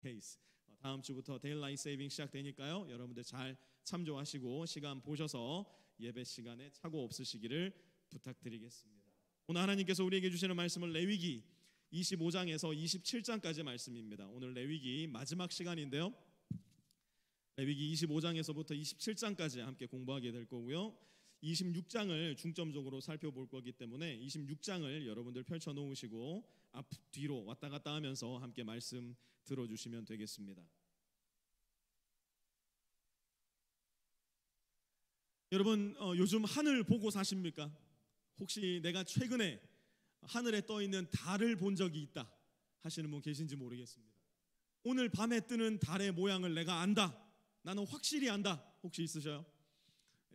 페이스. 다음 주부터 데일라이트 세이빙 시작되니까요. 여러분들 잘 참조하시고 시간 보셔서 예배 시간에 착오 없으시기를 부탁드리겠습니다. 오늘 하나님께서 우리에게 주시는 말씀은 레위기 25장에서 27장까지 말씀입니다. 오늘 레위기 마지막 시간인데요. 레위기 25장에서부터 27장까지 함께 공부하게 될 거고요. 26장을 중점적으로 살펴볼 거기 때문에 26장을 여러분들 펼쳐 놓으시고 앞 뒤로 왔다 갔다 하면서 함께 말씀 들어주시면 되겠습니다. 여러분 요즘 하늘 보고 사십니까? 혹시 내가 최근에 하늘에 떠 있는 달을 본 적이 있다 하시는 분 계신지 모르겠습니다. 오늘 밤에 뜨는 달의 모양을 내가 안다, 나는 확실히 안다, 혹시 있으셔요?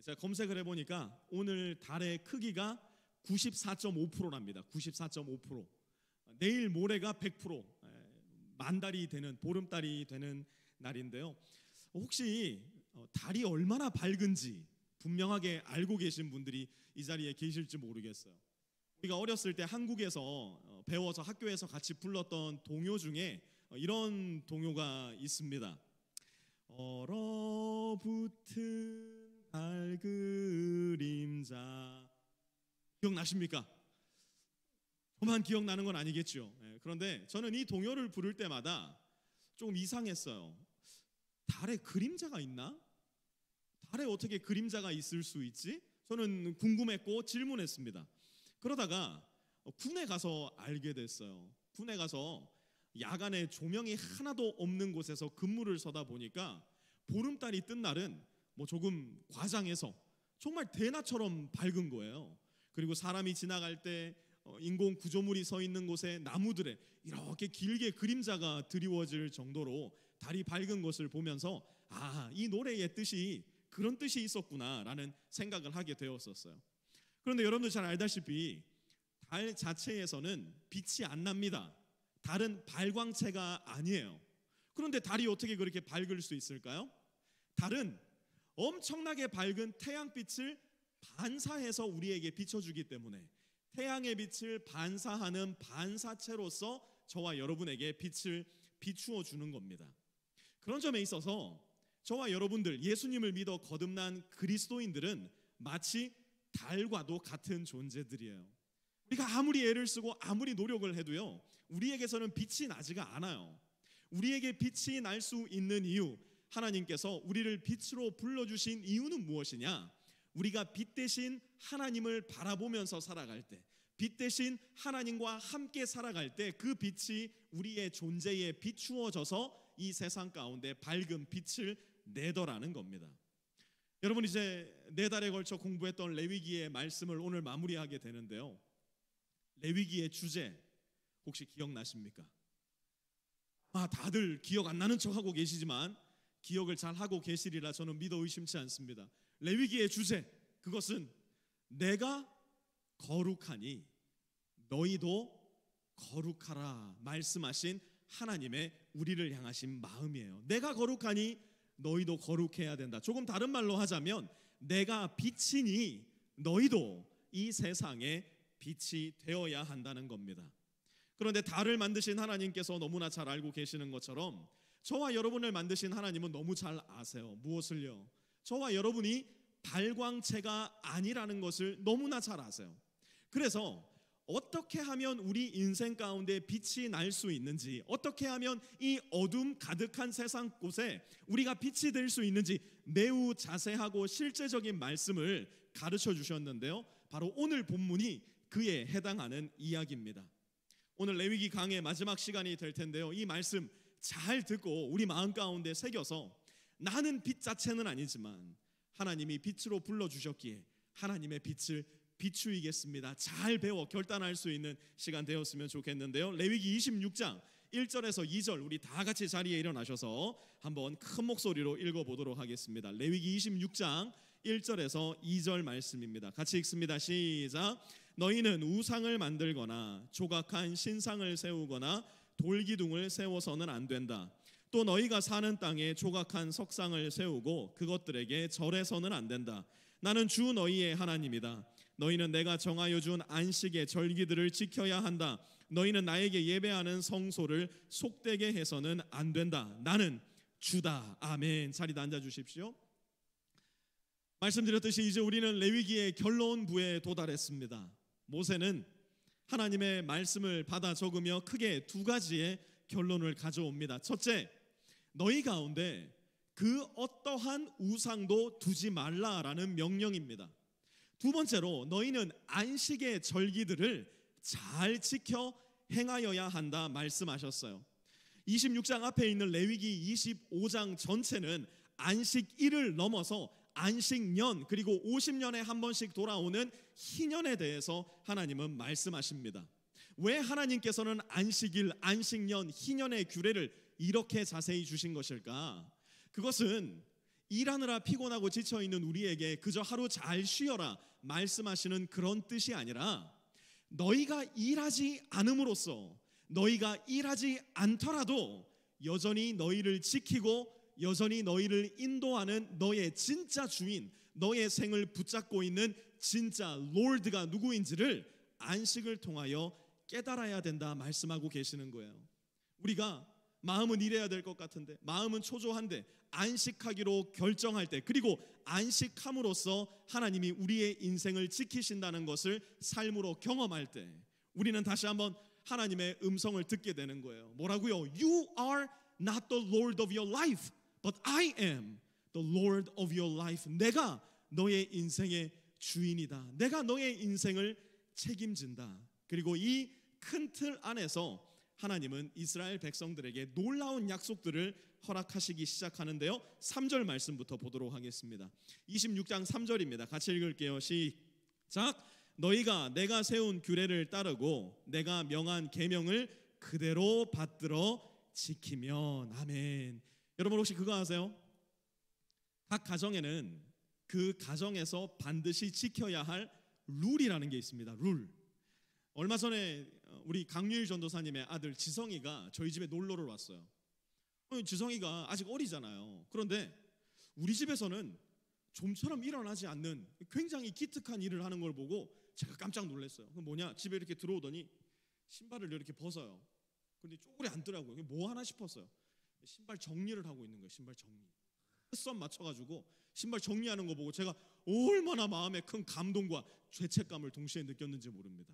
제가 검색을 해보니까 오늘 달의 크기가 94.5%랍니다. 94.5%. 내일 모레가 100%, 만달이 되는, 보름달이 되는 날인데요. 혹시 달이 얼마나 밝은지 분명하게 알고 계신 분들이 이 자리에 계실지 모르겠어요. 우리가 어렸을 때 한국에서 배워서 학교에서 같이 불렀던 동요 중에 이런 동요가 있습니다. 얼어붙은 달 그림자. 기억나십니까? 저만 기억나는 건 아니겠죠. 그런데 저는 이 동요를 부를 때마다 좀 이상했어요. 달에 그림자가 있나? 달에 어떻게 그림자가 있을 수 있지? 저는 궁금했고 질문했습니다. 그러다가 군에 가서 알게 됐어요. 군에 가서 야간에 조명이 하나도 없는 곳에서 근무를 서다 보니까 보름달이 뜬 날은 조금 과장해서 정말 대낮처럼 밝은 거예요. 그리고 사람이 지나갈 때 인공 구조물이 서 있는 곳에 나무들에 이렇게 길게 그림자가 드리워질 정도로 달이 밝은 것을 보면서 이 노래의 뜻이 그런 뜻이 있었구나라는 생각을 하게 되었었어요. 그런데 여러분들 잘 알다시피 달 자체에서는 빛이 안 납니다. 달은 발광체가 아니에요. 그런데 달이 어떻게 그렇게 밝을 수 있을까요? 달은 엄청나게 밝은 태양빛을 반사해서 우리에게 비춰주기 때문에 태양의 빛을 반사하는 반사체로서 저와 여러분에게 빛을 비추어 주는 겁니다. 그런 점에 있어서 저와 여러분들, 예수님을 믿어 거듭난 그리스도인들은 마치 달과도 같은 존재들이에요. 우리가 아무리 애를 쓰고 아무리 노력을 해도요, 우리에게서는 빛이 나지가 않아요. 우리에게 빛이 날 수 있는 이유, 하나님께서 우리를 빛으로 불러주신 이유는 무엇이냐? 우리가 빛 대신 하나님을 바라보면서 살아갈 때, 빛 대신 하나님과 함께 살아갈 때 그 빛이 우리의 존재에 비추어져서 이 세상 가운데 밝은 빛을 내더라는 겁니다. 여러분, 이제 4달에 걸쳐 공부했던 레위기의 말씀을 오늘 마무리하게 되는데요. 레위기의 주제 혹시 기억나십니까? 다들 기억 안 나는 척하고 계시지만 기억을 잘 하고 계시리라 저는 믿어 의심치 않습니다. 레위기의 주제, 그것은 내가 거룩하니 너희도 거룩하라 말씀하신 하나님의 우리를 향하신 마음이에요. 내가 거룩하니 너희도 거룩해야 된다. 조금 다른 말로 하자면 내가 빛이니 너희도 이 세상에 빛이 되어야 한다는 겁니다. 그런데 달을 만드신 하나님께서 너무나 잘 알고 계시는 것처럼 저와 여러분을 만드신 하나님은 너무 잘 아세요. 무엇을요? 저와 여러분이 발광체가 아니라는 것을 너무나 잘 아세요. 그래서 어떻게 하면 우리 인생 가운데 빛이 날 수 있는지, 어떻게 하면 이 어둠 가득한 세상 곳에 우리가 빛이 될 수 있는지 매우 자세하고 실제적인 말씀을 가르쳐 주셨는데요, 바로 오늘 본문이 그에 해당하는 이야기입니다. 오늘 레위기 강의 마지막 시간이 될 텐데요, 이 말씀 잘 듣고 우리 마음 가운데 새겨서 나는 빛 자체는 아니지만 하나님이 빛으로 불러주셨기에 하나님의 빛을 비추이겠습니다. 잘 배워 결단할 수 있는 시간 되었으면 좋겠는데요. 레위기 26장 1절에서 2절 우리 다 같이 자리에 일어나셔서 한번 큰 목소리로 읽어보도록 하겠습니다. 레위기 26장 1절에서 2절 말씀입니다. 같이 읽습니다. 시작. 너희는 우상을 만들거나 조각한 신상을 세우거나 돌기둥을 세워서는 안 된다. 또 너희가 사는 땅에 조각한 석상을 세우고 그것들에게 절해서는 안 된다. 나는 주 너희의 하나님이다. 너희는 내가 정하여 준 안식의 절기들을 지켜야 한다. 너희는 나에게 예배하는 성소를 속되게 해서는 안 된다. 나는 주다. 아멘. 자리에 앉아 주십시오. 말씀드렸듯이 이제 우리는 레위기의 결론부에 도달했습니다. 모세는 하나님의 말씀을 받아 적으며 크게 두 가지의 결론을 가져옵니다. 첫째, 너희 가운데 그 어떠한 우상도 두지 말라라는 명령입니다. 두 번째로, 너희는 안식의 절기들을 잘 지켜 행하여야 한다 말씀하셨어요. 26장 앞에 있는 레위기 25장 전체는 안식일을 넘어서 안식년, 그리고 50년에 한 번씩 돌아오는 희년에 대해서 하나님은 말씀하십니다. 왜 하나님께서는 안식일, 안식년, 희년의 규례를 이렇게 자세히 주신 것일까? 그것은 일하느라 피곤하고 지쳐있는 우리에게 그저 하루 잘 쉬어라 말씀하시는 그런 뜻이 아니라, 너희가 일하지 않음으로써, 너희가 일하지 않더라도 여전히 너희를 지키고 여전히 너희를 인도하는 너의 진짜 주인, 너의 생을 붙잡고 있는 진짜 롤드가 누구인지를 안식을 통하여 깨달아야 된다 말씀하고 계시는 거예요. 우리가 마음은 일해야 될 것 같은데, 마음은 초조한데 안식하기로 결정할 때, 그리고 안식함으로써 하나님이 우리의 인생을 지키신다는 것을 삶으로 경험할 때, 우리는 다시 한번 하나님의 음성을 듣게 되는 거예요. 뭐라고요? You are not the Lord of your life, but I am the Lord of your life. 내가 너의 인생의 주인이다. 내가 너의 인생을 책임진다. 그리고 이 큰 틀 안에서 하나님은 이스라엘 백성들에게 놀라운 약속들을 허락하시기 시작하는데요. 3절 말씀부터 보도록 하겠습니다. 26장 3절입니다. 같이 읽을게요. 시작. 너희가 내가 세운 규례를 따르고 내가 명한 계명을 그대로 받들어 지키면. 아멘. 여러분 혹시 그거 아세요? 각 가정에는 그 가정에서 반드시 지켜야 할 룰이라는 게 있습니다. 룰. 얼마 전에 우리 강유일 전도사님의 아들 지성이가 저희 집에 놀러를 왔어요. 지성이가 아직 어리잖아요. 그런데 우리 집에서는 좀처럼 일어나지 않는 굉장히 기특한 일을 하는 걸 보고 제가 깜짝 놀랐어요. 그 뭐냐? 집에 이렇게 들어오더니 신발을 이렇게 벗어요. 근데 쪼그려 앉더라고요. 뭐 하나 싶었어요. 신발 정리를 하고 있는 거예요. 신발 정리. 선 맞춰가지고 신발 정리하는 거 보고 제가 얼마나 마음에 큰 감동과 죄책감을 동시에 느꼈는지 모릅니다.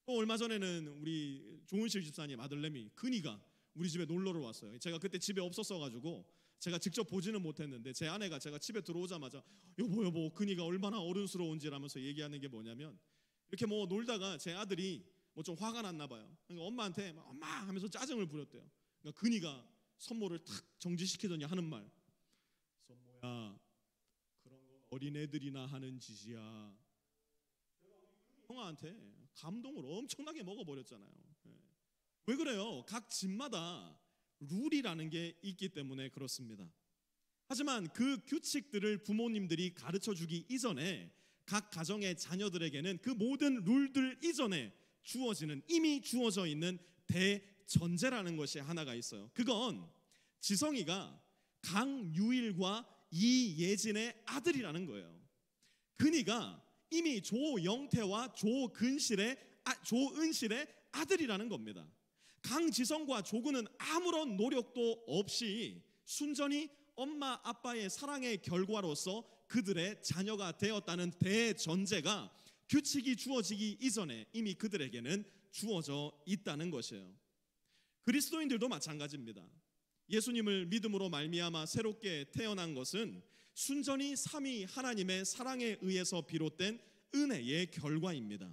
또 얼마 전에는 우리 조은실 집사님 아들내미 근이가 우리 집에 놀러를 왔어요. 제가 그때 집에 없었어가지고 제가 직접 보지는 못했는데 제 아내가 제가 집에 들어오자마자 여보 근이가 얼마나 어른스러운지라면서 얘기하는 게 뭐냐면, 이렇게 뭐 놀다가 제 아들이 뭐 좀 화가 났나 봐요. 그러니까 엄마한테 엄마 하면서 짜증을 부렸대요. 그러니까 근이가 선모를 탁 정지시키더니 하는 말, 선모야 그런 건 어린애들이나 하는 짓이야. 형아한테 감동을 엄청나게 먹어버렸잖아요. 왜 그래요? 각 집마다 룰이라는 게 있기 때문에 그렇습니다. 하지만 그 규칙들을 부모님들이 가르쳐주기 이전에 각 가정의 자녀들에게는 그 모든 룰들 이전에 주어지는, 이미 주어져 있는 대전제라는 것이 하나가 있어요. 그건 지성이가 강유일과 이예진의 아들이라는 거예요. 근이가 이미 조영태와 조은실의 아들이라는 겁니다. 강지성과 조근은 아무런 노력도 없이 순전히 엄마 아빠의 사랑의 결과로서 그들의 자녀가 되었다는 대전제가 규칙이 주어지기 이전에 이미 그들에게는 주어져 있다는 것이에요. 그리스도인들도 마찬가지입니다. 예수님을 믿음으로 말미암아 새롭게 태어난 것은 순전히 삼위 하나님의 사랑에 의해서 비롯된 은혜의 결과입니다.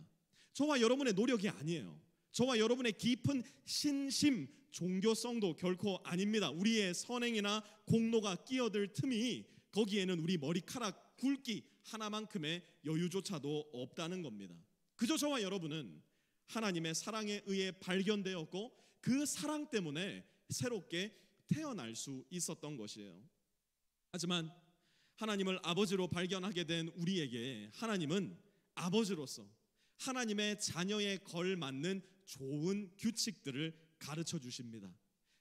저와 여러분의 노력이 아니에요. 저와 여러분의 깊은 신심, 종교성도 결코 아닙니다. 우리의 선행이나 공로가 끼어들 틈이 거기에는 우리 머리카락 굵기 하나만큼의 여유조차도 없다는 겁니다. 그저 저와 여러분은 하나님의 사랑에 의해 발견되었고 그 사랑 때문에 새롭게 태어날 수 있었던 것이에요. 하지만 하나님을 아버지로 발견하게 된 우리에게 하나님은 아버지로서 하나님의 자녀에 걸맞는 좋은 규칙들을 가르쳐 주십니다.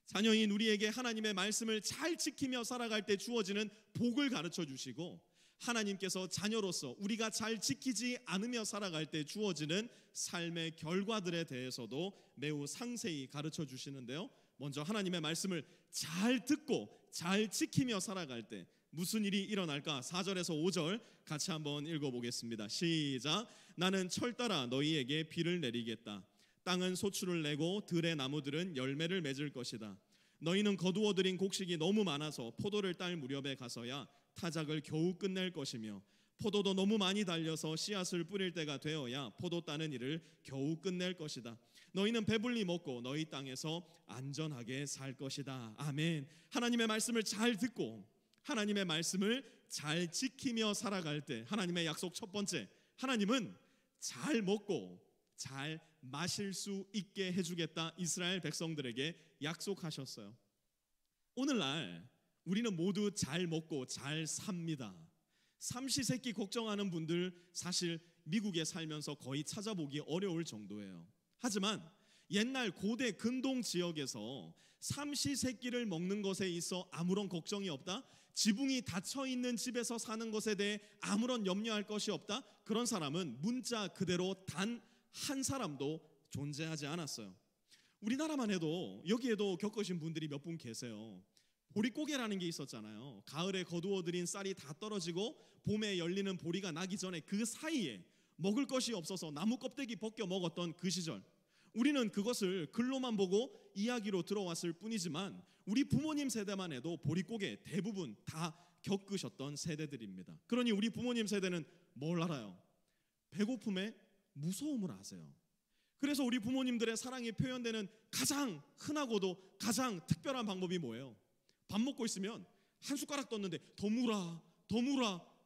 자녀인 우리에게 하나님의 말씀을 잘 지키며 살아갈 때 주어지는 복을 가르쳐 주시고, 하나님께서 자녀로서 우리가 잘 지키지 않으며 살아갈 때 주어지는 삶의 결과들에 대해서도 매우 상세히 가르쳐 주시는데요. 먼저 하나님의 말씀을 잘 듣고 잘 지키며 살아갈 때 무슨 일이 일어날까? 4절에서 5절 같이 한번 읽어보겠습니다. 시작. 나는 철 따라 너희에게 비를 내리겠다. 땅은 소출을 내고 들의 나무들은 열매를 맺을 것이다. 너희는 거두어 들인 곡식이 너무 많아서 포도를 딸 무렵에 가서야 타작을 겨우 끝낼 것이며 포도도 너무 많이 달려서 씨앗을 뿌릴 때가 되어야 포도 따는 일을 겨우 끝낼 것이다. 너희는 배불리 먹고 너희 땅에서 안전하게 살 것이다. 아멘. 하나님의 말씀을 잘 듣고 하나님의 말씀을 잘 지키며 살아갈 때 하나님의 약속 첫 번째, 하나님은 잘 먹고 잘 마실 수 있게 해주겠다. 이스라엘 백성들에게 약속하셨어요. 오늘날 우리는 모두 잘 먹고 잘 삽니다. 삼시세끼 걱정하는 분들 사실 미국에 살면서 거의 찾아보기 어려울 정도예요. 하지만 옛날 고대 근동 지역에서 삼시세끼를 먹는 것에 있어 아무런 걱정이 없다, 지붕이 닫혀 있는 집에서 사는 것에 대해 아무런 염려할 것이 없다, 그런 사람은 문자 그대로 단 한 사람도 존재하지 않았어요. 우리나라만 해도 여기에도 겪으신 분들이 몇 분 계세요. 보릿고개라는 게 있었잖아요. 가을에 거두어들인 쌀이 다 떨어지고 봄에 열리는 보리가 나기 전에 그 사이에 먹을 것이 없어서 나무 껍데기 벗겨 먹었던 그 시절, 우리는 그것을 글로만 보고 이야기로 들어왔을 뿐이지만 우리 부모님 세대만 해도 보릿고개 대부분 다 겪으셨던 세대들입니다. 그러니 우리 부모님 세대는 뭘 알아요? 배고픔의 무서움을 아세요. 그래서 우리 부모님들의 사랑이 표현되는 가장 흔하고도 가장 특별한 방법이 뭐예요? 밥 먹고 있으면 한 숟가락 떴는데 더 무라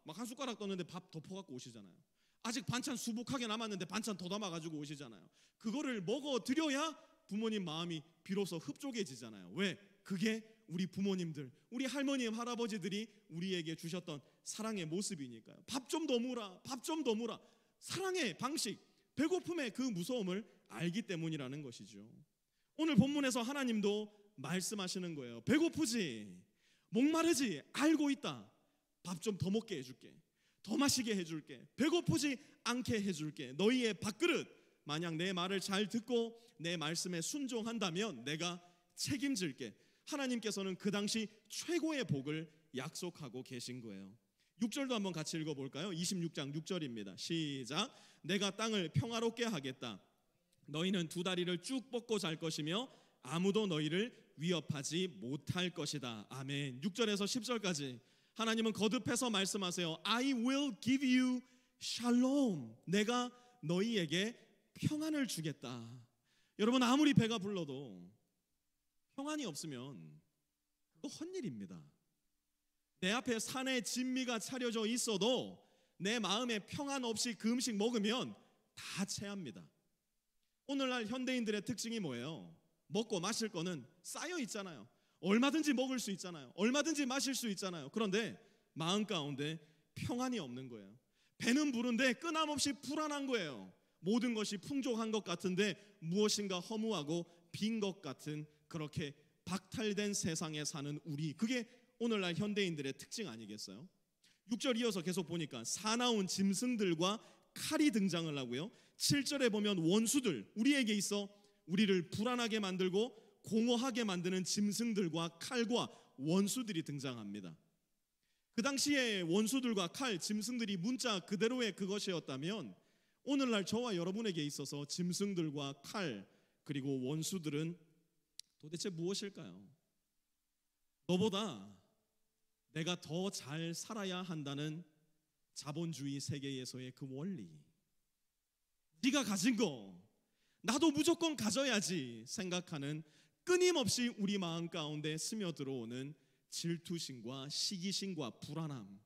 막 한 숟가락 떴는데 밥 덮어갖고 오시잖아요. 아직 반찬 수북하게 남았는데 반찬 더 담아가지고 오시잖아요. 그거를 먹어드려야 부모님 마음이 비로소 흡족해지잖아요. 왜? 그게 우리 부모님들, 우리 할머님, 할아버지들이 우리에게 주셨던 사랑의 모습이니까요. 밥 좀 더 무라, 밥 좀 더 무라. 사랑의 방식, 배고픔의 그 무서움을 알기 때문이라는 것이죠. 오늘 본문에서 하나님도 말씀하시는 거예요. 배고프지, 목마르지, 알고 있다. 밥 좀 더 먹게 해줄게, 더 마시게 해줄게, 배고프지 않게 해줄게. 너희의 밥그릇 만약 내 말을 잘 듣고 내 말씀에 순종한다면 내가 책임질게. 하나님께서는 그 당시 최고의 복을 약속하고 계신 거예요. 6절도 한번 같이 읽어볼까요? 26장 6절입니다. 시작. 내가 땅을 평화롭게 하겠다. 너희는 두 다리를 쭉 뻗고 잘 것이며 아무도 너희를 위협하지 못할 것이다. 아멘. 6절에서 10절까지 하나님은 거듭해서 말씀하세요. I will give you shalom. 내가 너희에게 평안을 주겠다. 여러분, 아무리 배가 불러도 평안이 없으면 그거 헛일입니다. 내 앞에 산에 진미가 차려져 있어도 내 마음에 평안 없이 그 음식 먹으면 다 체합니다. 오늘날 현대인들의 특징이 뭐예요? 먹고 마실 거는 쌓여 있잖아요. 얼마든지 먹을 수 있잖아요. 얼마든지 마실 수 있잖아요. 그런데 마음 가운데 평안이 없는 거예요. 배는 부른데 끊임없이 불안한 거예요. 모든 것이 풍족한 것 같은데 무엇인가 허무하고 빈 것 같은, 그렇게 박탈된 세상에 사는 우리, 그게 오늘날 현대인들의 특징 아니겠어요? 6절 이어서 계속 보니까 사나운 짐승들과 칼이 등장을 하고요. 7절에 보면 원수들, 우리에게 있어 우리를 불안하게 만들고 공허하게 만드는 짐승들과 칼과 원수들이 등장합니다. 그 당시에 원수들과 칼, 짐승들이 문자 그대로의 그것이었다면 오늘날 저와 여러분에게 있어서 짐승들과 칼 그리고 원수들은 도대체 무엇일까요? 너보다 내가 더 잘 살아야 한다는 자본주의 세계에서의 그 원리, 네가 가진 거 나도 무조건 가져야지 생각하는 끊임없이 우리 마음 가운데 스며들어오는 질투심과 시기심과 불안함.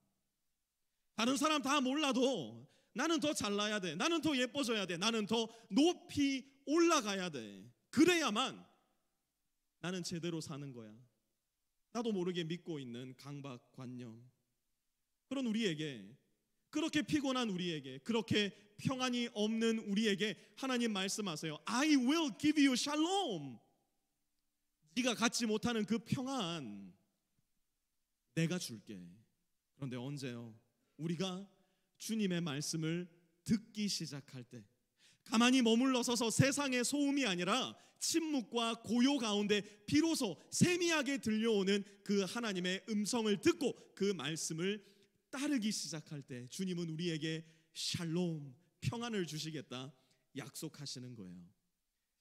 다른 사람 다 몰라도 나는 더 잘나야 돼, 나는 더 예뻐져야 돼, 나는 더 높이 올라가야 돼. 그래야만 나는 제대로 사는 거야. 나도 모르게 믿고 있는 강박관념. 그런 우리에게, 그렇게 피곤한 우리에게, 그렇게 평안이 없는 우리에게 하나님 말씀하세요. I will give you shalom. 네가 갖지 못하는 그 평안 내가 줄게. 그런데 언제요? 우리가 주님의 말씀을 듣기 시작할 때, 가만히 머물러 서서 세상의 소음이 아니라 침묵과 고요 가운데 비로소 세미하게 들려오는 그 하나님의 음성을 듣고 그 말씀을 따르기 시작할 때 주님은 우리에게 샬롬, 평안을 주시겠다 약속하시는 거예요.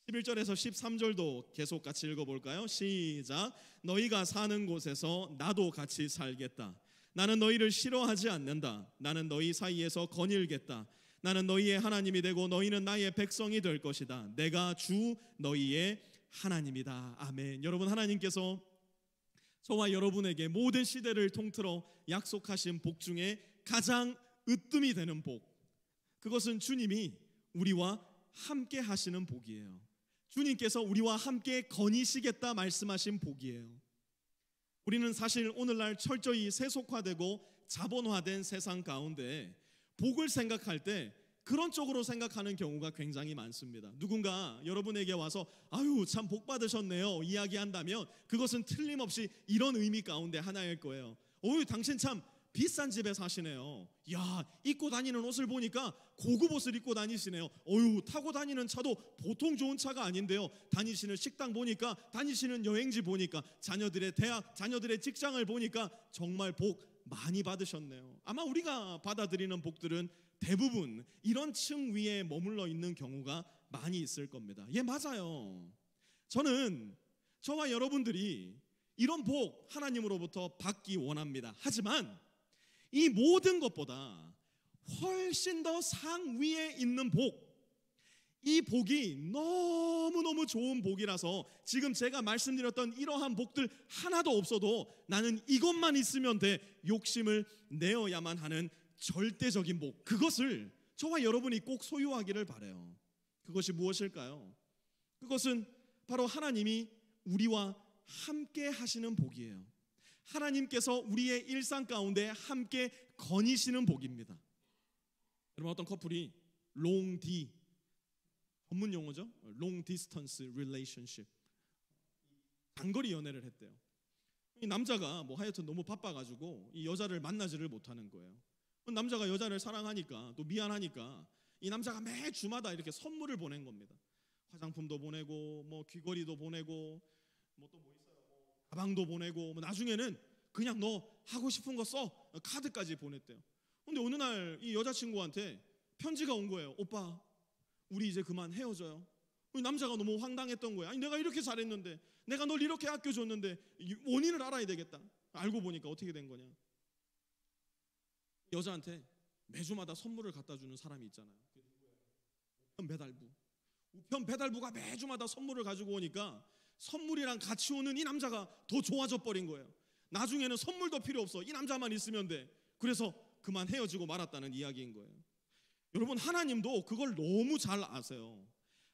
11절에서 13절도 계속 같이 읽어볼까요? 시작. 너희가 사는 곳에서 나도 같이 살겠다. 나는 너희를 싫어하지 않는다. 나는 너희 사이에서 거닐겠다. 나는 너희의 하나님이 되고 너희는 나의 백성이 될 것이다. 내가 주 너희의 하나님이다. 아멘. 여러분, 하나님께서 저와 여러분에게 모든 시대를 통틀어 약속하신 복 중에 가장 으뜸이 되는 복, 그것은 주님이 우리와 함께 하시는 복이에요. 주님께서 우리와 함께 거니시겠다 말씀하신 복이에요. 우리는 사실 오늘날 철저히 세속화되고 자본화된 세상 가운데 복을 생각할 때 그런 쪽으로 생각하는 경우가 굉장히 많습니다. 누군가 여러분에게 와서 아유 참 복 받으셨네요 이야기한다면 그것은 틀림없이 이런 의미 가운데 하나일 거예요. 어유 당신 참 비싼 집에 사시네요. 야, 입고 다니는 옷을 보니까 고급 옷을 입고 다니시네요. 어유 타고 다니는 차도 보통 좋은 차가 아닌데요. 다니시는 식당 보니까, 다니시는 여행지 보니까, 자녀들의 대학, 자녀들의 직장을 보니까 정말 복 많이 받으셨네요. 아마 우리가 받아들이는 복들은 대부분 이런 층 위에 머물러 있는 경우가 많이 있을 겁니다. 예, 맞아요. 저는 저와 여러분들이 이런 복 하나님으로부터 받기 원합니다. 하지만 이 모든 것보다 훨씬 더 상위에 있는 복, 이 복이 너무너무 좋은 복이라서 지금 제가 말씀드렸던 이러한 복들 하나도 없어도 나는 이것만 있으면 돼 욕심을 내어야만 하는 절대적인 복, 그것을 저와 여러분이 꼭 소유하기를 바라요. 그것이 무엇일까요? 그것은 바로 하나님이 우리와 함께 하시는 복이에요. 하나님께서 우리의 일상 가운데 함께 거니시는 복입니다. 여러분, 어떤 커플이 long D, 전문 용어죠, long distance relationship, 장거리 연애를 했대요. 이 남자가 뭐 하여튼 너무 바빠가지고 이 여자를 만나지를 못하는 거예요. 남자가 여자를 사랑하니까 또 미안하니까 이 남자가 매 주마다 이렇게 선물을 보낸 겁니다. 화장품도 보내고 뭐 귀걸이도 보내고 뭐 또 뭐 있어요, 가방도 보내고 뭐 나중에는 그냥 너 하고 싶은 거 써 카드까지 보냈대요. 근데 어느 날 이 여자친구한테 편지가 온 거예요. 오빠, 우리 이제 그만 헤어져요. 남자가 너무 황당했던 거야. 아니 내가 이렇게 잘했는데, 내가 널 이렇게 아껴줬는데 원인을 알아야 되겠다. 알고 보니까 어떻게 된 거냐, 여자한테 매주마다 선물을 갖다 주는 사람이 있잖아요. 우편 배달부가 매주마다 선물을 가지고 오니까 선물이랑 같이 오는 이 남자가 더 좋아져 버린 거예요. 나중에는 선물도 필요 없어, 이 남자만 있으면 돼. 그래서 그만 헤어지고 말았다는 이야기인 거예요. 여러분, 하나님도 그걸 너무 잘 아세요.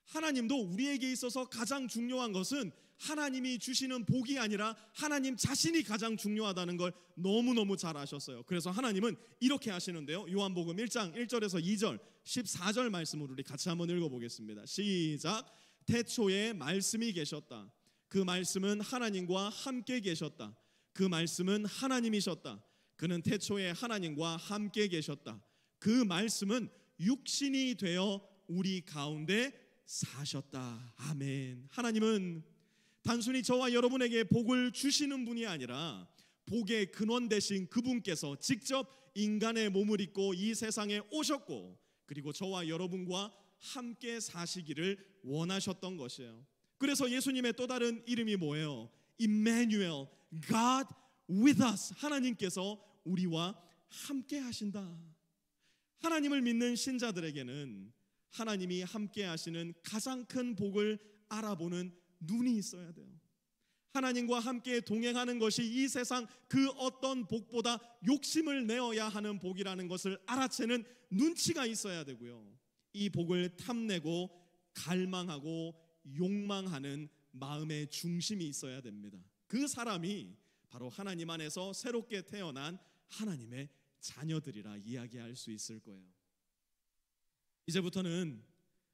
하나님도 우리에게 있어서 가장 중요한 것은 하나님이 주시는 복이 아니라 하나님 자신이 가장 중요하다는 걸 너무너무 잘 아셨어요. 그래서 하나님은 이렇게 하시는데요, 요한복음 1장 1절에서 2절 14절 말씀을 우리 같이 한번 읽어보겠습니다. 시작. 태초에 말씀이 계셨다. 그 말씀은 하나님과 함께 계셨다. 그 말씀은 하나님이셨다. 그는 태초에 하나님과 함께 계셨다. 그 말씀은 육신이 되어 우리 가운데 사셨다. 아멘. 하나님은 단순히 저와 여러분에게 복을 주시는 분이 아니라 복의 근원 되신 그분께서 직접 인간의 몸을 입고 이 세상에 오셨고, 그리고 저와 여러분과 함께 사시기를 원하셨던 것이에요. 그래서 예수님의 또 다른 이름이 뭐예요? Emmanuel, God with us. 하나님께서 우리와 함께 하신다. 하나님을 믿는 신자들에게는 하나님이 함께 하시는 가장 큰 복을 알아보는 눈이 있어야 돼요. 하나님과 함께 동행하는 것이 이 세상 그 어떤 복보다 욕심을 내어야 하는 복이라는 것을 알아채는 눈치가 있어야 되고요. 이 복을 탐내고 갈망하고 욕망하는 마음의 중심이 있어야 됩니다. 그 사람이 바로 하나님 안에서 새롭게 태어난 하나님의 자녀들이라 이야기할 수 있을 거예요. 이제부터는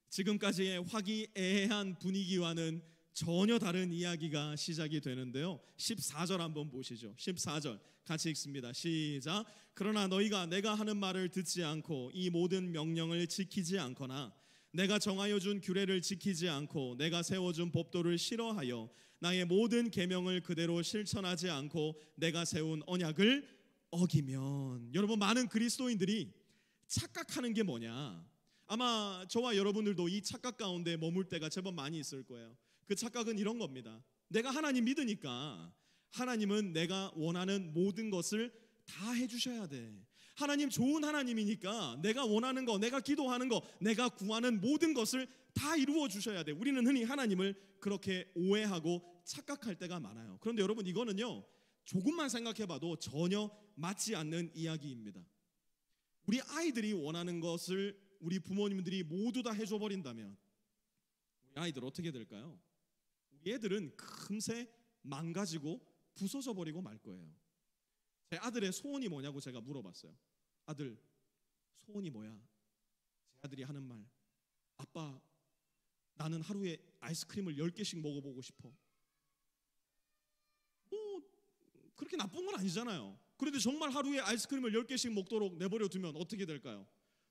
지금까지의 화기애애한 분위기와는 전혀 다른 이야기가 시작이 되는데요. 14절 한번 보시죠. 14절 같이 읽습니다. 시작. 그러나 너희가 내가 하는 말을 듣지 않고 이 모든 명령을 지키지 않거나 내가 정하여 준 규례를 지키지 않고 내가 세워준 법도를 싫어하여 나의 모든 계명을 그대로 실천하지 않고 내가 세운 언약을 어기면. 여러분, 많은 그리스도인들이 착각하는 게 뭐냐? 아마 저와 여러분들도 이 착각 가운데 머물 때가 제법 많이 있을 거예요. 그 착각은 이런 겁니다. 내가 하나님 믿으니까 하나님은 내가 원하는 모든 것을 다 해주셔야 돼. 하나님 좋은 하나님이니까 내가 원하는 거, 내가 기도하는 거, 내가 구하는 모든 것을 다 이루어 주셔야 돼. 우리는 흔히 하나님을 그렇게 오해하고 착각할 때가 많아요. 그런데 여러분, 이거는요, 조금만 생각해봐도 전혀 맞지 않는 이야기입니다. 우리 아이들이 원하는 것을 우리 부모님들이 모두 다 해줘 버린다면 우리 아이들 어떻게 될까요? 우리 애들은 금세 망가지고 부서져 버리고 말 거예요. 제 아들의 소원이 뭐냐고 제가 물어봤어요. 아들, 소원이 뭐야? 제 아들이 하는 말, 아빠, 나는 하루에 아이스크림을 10개씩 먹어보고 싶어. 뭐 그렇게 나쁜 건 아니잖아요. 그런데 정말 하루에 아이스크림을 10개씩 먹도록 내버려 두면 어떻게 될까요?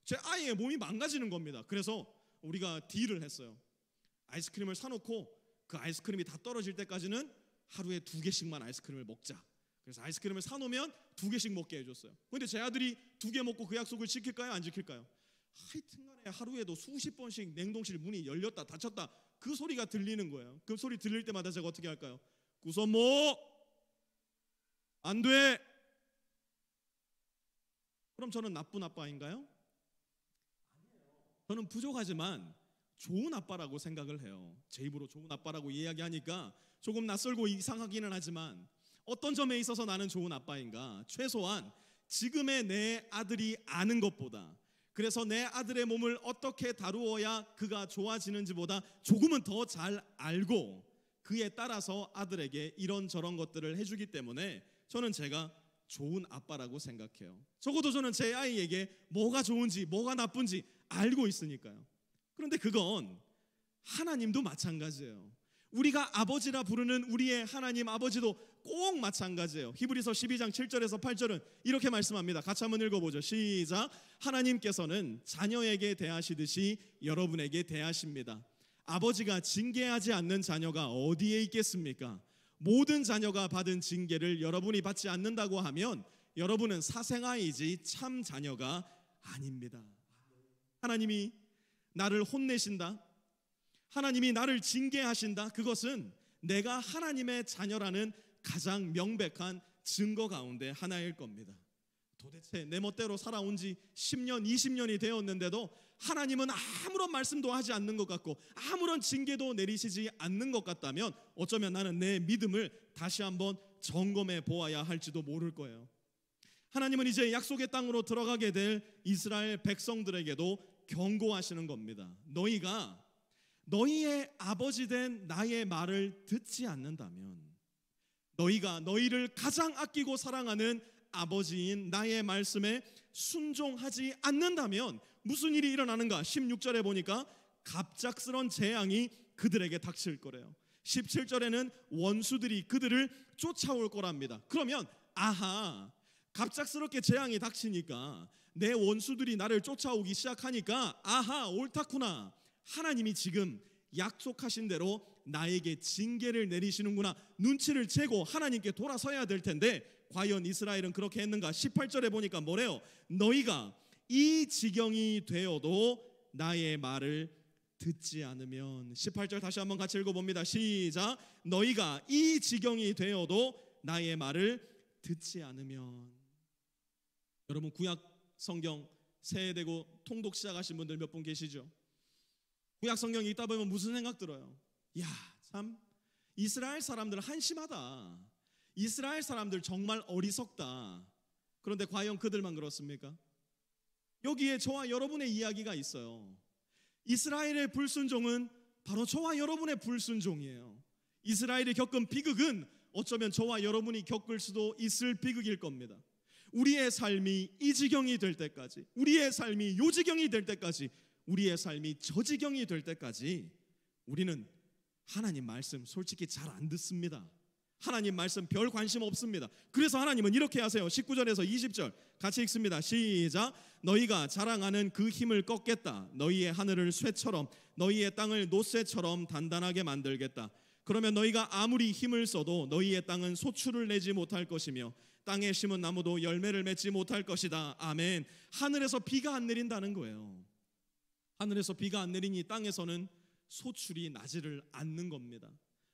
제 아이의 몸이 망가지는 겁니다. 그래서 우리가 딜을 했어요. 아이스크림을 사놓고 그 아이스크림이 다 떨어질 때까지는 하루에 2개씩만 아이스크림을 먹자. 그래서 아이스크림을 사놓으면 2개씩 먹게 해줬어요. 그런데 제 아들이 2개 먹고 그 약속을 지킬까요? 안 지킬까요? 하여튼간에 하루에도 수십 번씩 냉동실 문이 열렸다 닫혔다 그 소리가 들리는 거예요. 그 소리 들릴 때마다 제가 어떻게 할까요? 구선모, 안 돼. 그럼 저는 나쁜 아빠인가요? 저는 부족하지만 좋은 아빠라고 생각을 해요. 제 입으로 좋은 아빠라고 이야기하니까 조금 낯설고 이상하기는 하지만 어떤 점에 있어서 나는 좋은 아빠인가? 최소한 지금의 내 아들이 아는 것보다, 그래서 내 아들의 몸을 어떻게 다루어야 그가 좋아지는지보다 조금은 더 잘 알고 그에 따라서 아들에게 이런저런 것들을 해주기 때문에 저는 제가 좋은 아빠라고 생각해요. 적어도 저는 제 아이에게 뭐가 좋은지 뭐가 나쁜지 알고 있으니까요. 그런데 그건 하나님도 마찬가지예요. 우리가 아버지라 부르는 우리의 하나님 아버지도 꼭 마찬가지예요. 히브리서 12장 7절에서 8절은 이렇게 말씀합니다. 같이 한번 읽어보죠. 시작. 하나님께서는 자녀에게 대하시듯이 여러분에게 대하십니다. 아버지가 징계하지 않는 자녀가 어디에 있겠습니까? 모든 자녀가 받은 징계를 여러분이 받지 않는다고 하면 여러분은 사생아이지 참 자녀가 아닙니다. 하나님이 나를 혼내신다, 하나님이 나를 징계하신다, 그것은 내가 하나님의 자녀라는 가장 명백한 증거 가운데 하나일 겁니다. 도대체 내 멋대로 살아온 지 10년, 20년이 되었는데도 하나님은 아무런 말씀도 하지 않는 것 같고 아무런 징계도 내리시지 않는 것 같다면 어쩌면 나는 내 믿음을 다시 한번 점검해 보아야 할지도 모를 거예요. 하나님은 이제 약속의 땅으로 들어가게 될 이스라엘 백성들에게도 경고하시는 겁니다. 너희가 너희의 아버지 된 나의 말을 듣지 않는다면, 너희가 너희를 가장 아끼고 사랑하는 아버지인 나의 말씀에 순종하지 않는다면 무슨 일이 일어나는가? 16절에 보니까 갑작스런 재앙이 그들에게 닥칠 거래요. 17절에는 원수들이 그들을 쫓아올 거랍니다. 그러면 아하, 갑작스럽게 재앙이 닥치니까 내 원수들이 나를 쫓아오기 시작하니까 아하, 옳다구나. 하나님이 지금 약속하신 대로 나에게 징계를 내리시는구나. 눈치를 채고 하나님께 돌아서야 될 텐데 과연 이스라엘은 그렇게 했는가? 18절에 보니까 뭐래요? 너희가 이 지경이 되어도 나의 말을 듣지 않으면. 18절 다시 한번 같이 읽어봅니다. 시작. 너희가 이 지경이 되어도 나의 말을 듣지 않으면. 여러분, 구약 성경 세대고 통독 시작하신 분들 몇 분 계시죠? 구약 성경 읽다 보면 무슨 생각 들어요? 야, 참 이스라엘 사람들 한심하다. 이스라엘 사람들 정말 어리석다. 그런데 과연 그들만 그렇습니까? 여기에 저와 여러분의 이야기가 있어요. 이스라엘의 불순종은 바로 저와 여러분의 불순종이에요. 이스라엘이 겪은 비극은 어쩌면 저와 여러분이 겪을 수도 있을 비극일 겁니다. 우리의 삶이 이 지경이 될 때까지, 우리의 삶이 요 지경이 될 때까지, 우리의 삶이 저 지경이 될 때까지 우리는 하나님 말씀 솔직히 잘 안 듣습니다. 하나님 말씀 별 관심 없습니다. 그래서 하나님은 이렇게 하세요. 19절에서 20절 같이 읽습니다. 시작. 너희가 자랑하는 그 힘을 꺾겠다. 너희의 하늘을 쇠처럼 너희의 땅을 놋쇠처럼 단단하게 만들겠다. 그러면 너희가 아무리 힘을 써도 너희의 땅은 소출을 내지 못할 것이며 땅에 심은 나무도 열매를 맺지 못할 것이다. 아멘. 하늘에서 비가 안 내린다는 거예요. 하늘에서 비가 안 내리니 땅에서는 소출이 나지를 않는 겁니다.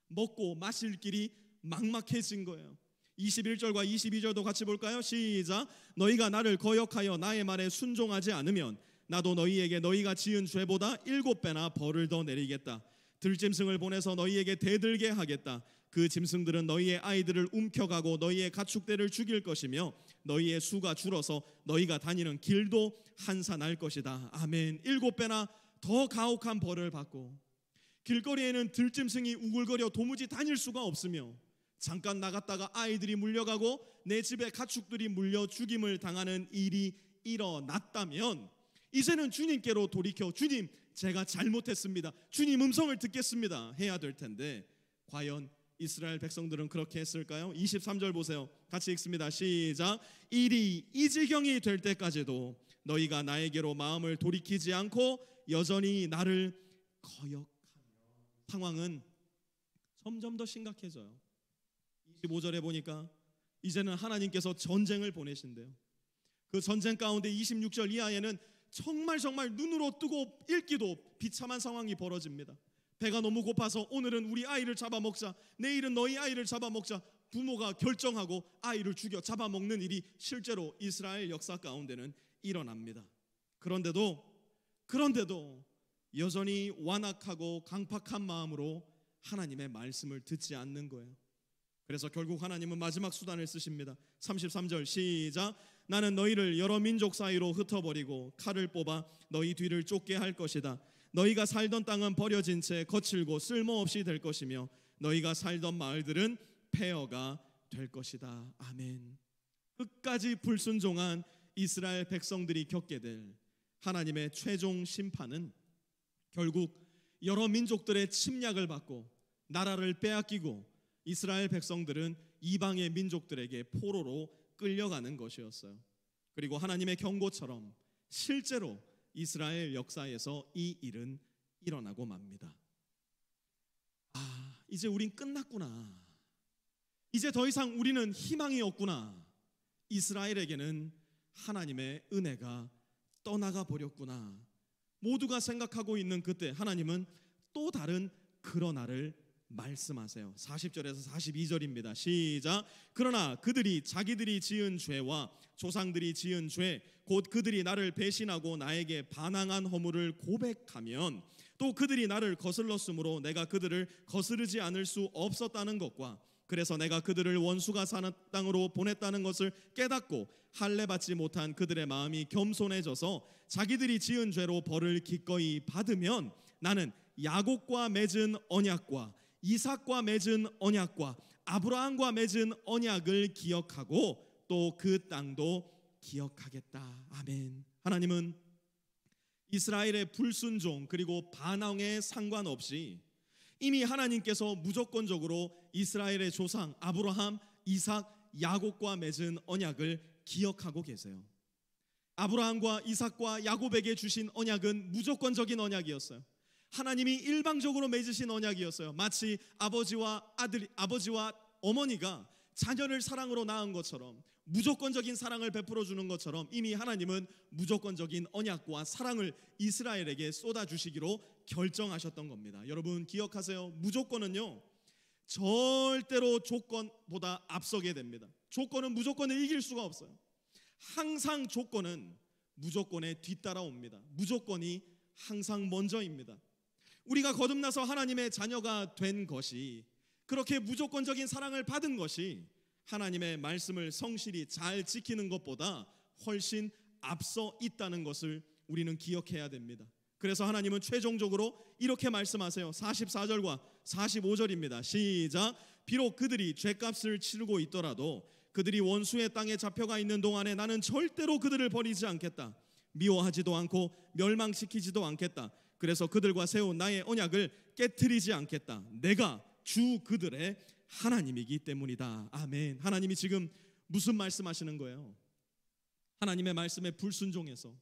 먹고 마실 길이 막막해진 거예요. 21절과 22절도 같이 볼까요? 시작. 너희가 나를 거역하여 나의 말에 순종하지 않으면 나도 너희에게 너희가 지은 죄보다 7배나 벌을 더 내리겠다. 들짐승을 보내서 너희에게 대들게 하겠다. 그 짐승들은 너희의 아이들을 움켜가고 너희의 가축대를 죽일 것이며 너희의 수가 줄어서 너희가 다니는 길도 한산할 것이다. 아멘. 7배나 더 가혹한 벌을 받고, 길거리에는 들짐승이 우글거려 도무지 다닐 수가 없으며 잠깐 나갔다가 아이들이 물려가고 내 집에 가축들이 물려 죽임을 당하는 일이 일어났다면 이제는 주님께로 돌이켜 주님 제가 잘못했습니다, 주님 음성을 듣겠습니다 해야 될 텐데 과연 이스라엘 백성들은 그렇게 했을까요? 23절 보세요. 같이 읽습니다. 시작. 일이 이 지경이 될 때까지도 너희가 나에게로 마음을 돌이키지 않고 여전히 나를 거역하며. 상황은 점점 더 심각해져요. 25절에 보니까 이제는 하나님께서 전쟁을 보내신대요. 그 전쟁 가운데 26절 이하에는 정말 눈으로 뜨고 읽기도 비참한 상황이 벌어집니다. 배가 너무 고파서 오늘은 우리 아이를 잡아먹자, 내일은 너희 아이를 잡아먹자, 부모가 결정하고 아이를 죽여 잡아먹는 일이 실제로 이스라엘 역사 가운데는 일어납니다. 그런데도 여전히 완악하고 강팍한 마음으로 하나님의 말씀을 듣지 않는 거예요. 그래서 결국 하나님은 마지막 수단을 쓰십니다. 33절 시작. 나는 너희를 여러 민족 사이로 흩어버리고 칼을 뽑아 너희 뒤를 쫓게 할 것이다. 너희가 살던 땅은 버려진 채 거칠고 쓸모없이 될 것이며 너희가 살던 마을들은 폐허가 될 것이다. 아멘. 끝까지 불순종한 이스라엘 백성들이 겪게 될 하나님의 최종 심판은 결국 여러 민족들의 침략을 받고 나라를 빼앗기고 이스라엘 백성들은 이방의 민족들에게 포로로 끌려가는 것이었어요. 그리고 하나님의 경고처럼 실제로 이스라엘 역사에서 이 일은 일어나고 맙니다. 이제 우린 끝났구나. 이제 더 이상 우리는 희망이 없구나. 이스라엘에게는 하나님의 은혜가 떠나가 버렸구나. 모두가 생각하고 있는 그때 하나님은 또 다른 그러나를 말씀하세요. 40절에서 42절입니다. 시작. 그러나 그들이 자기들이 지은 죄와 조상들이 지은 죄 곧 그들이 나를 배신하고 나에게 반항한 허물을 고백하면 또 그들이 나를 거슬렀으므로 내가 그들을 거스르지 않을 수 없었다는 것과 그래서 내가 그들을 원수가 사는 땅으로 보냈다는 것을 깨닫고 할례받지 못한 그들의 마음이 겸손해져서 자기들이 지은 죄로 벌을 기꺼이 받으면 나는 야곱과 맺은 언약과 이삭과 맺은 언약과 아브라함과 맺은 언약을 기억하고 또 그 땅도 기억하겠다. 아멘. 하나님은 이스라엘의 불순종 그리고 반항에 상관없이 이미 하나님께서 무조건적으로 이스라엘의 조상 아브라함, 이삭, 야곱과 맺은 언약을 기억하고 계세요. 아브라함과 이삭과 야곱에게 주신 언약은 무조건적인 언약이었어요. 하나님이 일방적으로 맺으신 언약이었어요. 마치 아버지와 어머니가 자녀를 사랑으로 낳은 것처럼 무조건적인 사랑을 베풀어 주는 것처럼 이미 하나님은 무조건적인 언약과 사랑을 이스라엘에게 쏟아주시기로 결정하셨던 겁니다. 여러분 기억하세요. 무조건은요 절대로 조건보다 앞서게 됩니다. 조건은 무조건을 이길 수가 없어요. 항상 조건은 무조건에 뒤따라옵니다. 무조건이 항상 먼저입니다. 우리가 거듭나서 하나님의 자녀가 된 것이, 그렇게 무조건적인 사랑을 받은 것이 하나님의 말씀을 성실히 잘 지키는 것보다 훨씬 앞서 있다는 것을 우리는 기억해야 됩니다. 그래서 하나님은 최종적으로 이렇게 말씀하세요. 44절과 45절입니다. 시작. 비록 그들이 죄값을 치르고 있더라도 그들이 원수의 땅에 잡혀가 있는 동안에 나는 절대로 그들을 버리지 않겠다. 미워하지도 않고 멸망시키지도 않겠다. 그래서 그들과 세운 나의 언약을 깨트리지 않겠다. 내가 주 그들의 하나님이기 때문이다. 아멘. 하나님이 지금 무슨 말씀하시는 거예요? 하나님의 말씀에 불순종해서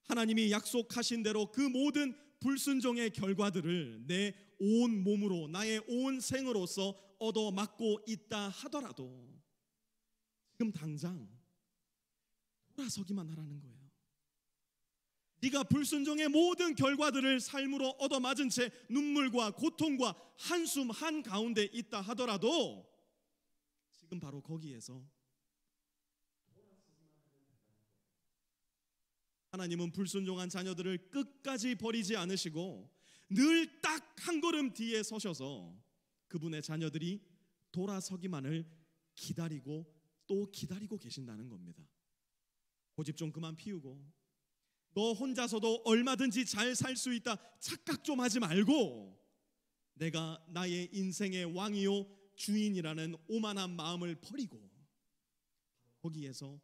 하나님이 약속하신 대로 그 모든 불순종의 결과들을 내 온 몸으로 나의 온 생으로서 얻어맞고 있다 하더라도 지금 당장 돌아서기만 하라는 거예요. 네가 불순종의 모든 결과들을 삶으로 얻어맞은 채 눈물과 고통과 한숨 한가운데 있다 하더라도 지금 바로 거기에서 하나님은 불순종한 자녀들을 끝까지 버리지 않으시고 늘 딱 한 걸음 뒤에 서셔서 그분의 자녀들이 돌아서기만을 기다리고 또 기다리고 계신다는 겁니다. 고집 좀 그만 피우고 너 혼자서도 얼마든지 잘 살 수 있다 착각 좀 하지 말고 내가 나의 인생의 왕이요 주인이라는 오만한 마음을 버리고 거기에서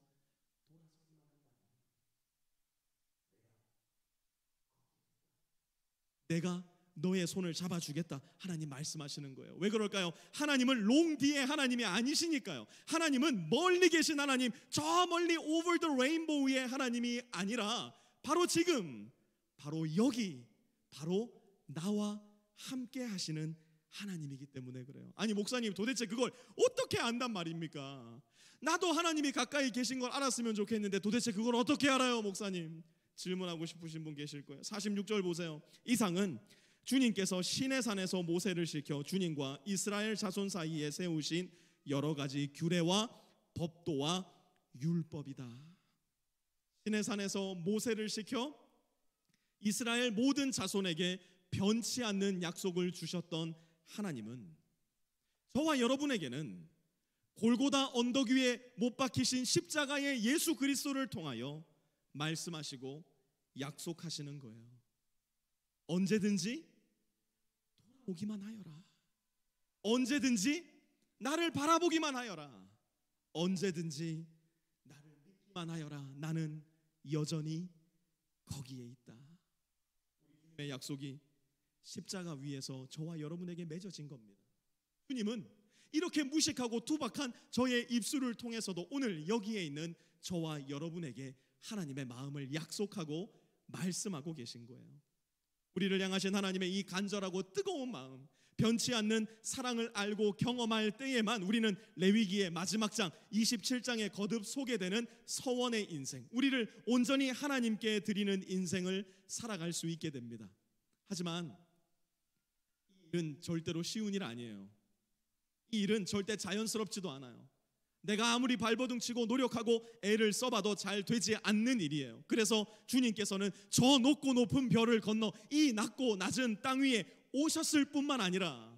내가 너의 손을 잡아주겠다 하나님 말씀하시는 거예요. 왜 그럴까요? 하나님은 롱디의 하나님이 아니시니까요. 하나님은 멀리 계신 하나님, 저 멀리 over the rainbow의 하나님이 아니라 바로 지금, 바로 여기, 바로 나와 함께 하시는 하나님이기 때문에 그래요. 아니 목사님 도대체 그걸 어떻게 안단 말입니까? 나도 하나님이 가까이 계신 걸 알았으면 좋겠는데 도대체 그걸 어떻게 알아요 목사님? 질문하고 싶으신 분 계실 거예요. 46절 보세요. 이상은 주님께서 시내산에서 모세를 시켜 주님과 이스라엘 자손 사이에 세우신 여러 가지 규례와 법도와 율법이다. 시내산에서 모세를 시켜 이스라엘 모든 자손에게 변치 않는 약속을 주셨던 하나님은 저와 여러분에게는 골고다 언덕 위에 못 박히신 십자가의 예수 그리스도를 통하여 말씀하시고 약속하시는 거예요. 언제든지 돌아오기만 하여라. 언제든지 나를 바라보기만 하여라. 언제든지 나를 믿기만 하여라. 나는 여전히 거기에 있다. 주님의 약속이 십자가 위에서 저와 여러분에게 맺어진 겁니다. 주님은 이렇게 무식하고 투박한 저의 입술을 통해서도 오늘 여기에 있는 저와 여러분에게 하나님의 마음을 약속하고 말씀하고 계신 거예요. 우리를 향하신 하나님의 이 간절하고 뜨거운 마음, 변치 않는 사랑을 알고 경험할 때에만 우리는 레위기의 마지막 장 27장에 거듭 소개되는 서원의 인생, 우리를 온전히 하나님께 드리는 인생을 살아갈 수 있게 됩니다. 하지만 이 일은 절대로 쉬운 일 아니에요. 이 일은 절대 자연스럽지도 않아요. 내가 아무리 발버둥치고 노력하고 애를 써봐도 잘 되지 않는 일이에요. 그래서 주님께서는 저 높고 높은 별을 건너 이 낮고 낮은 땅 위에 오셨을 뿐만 아니라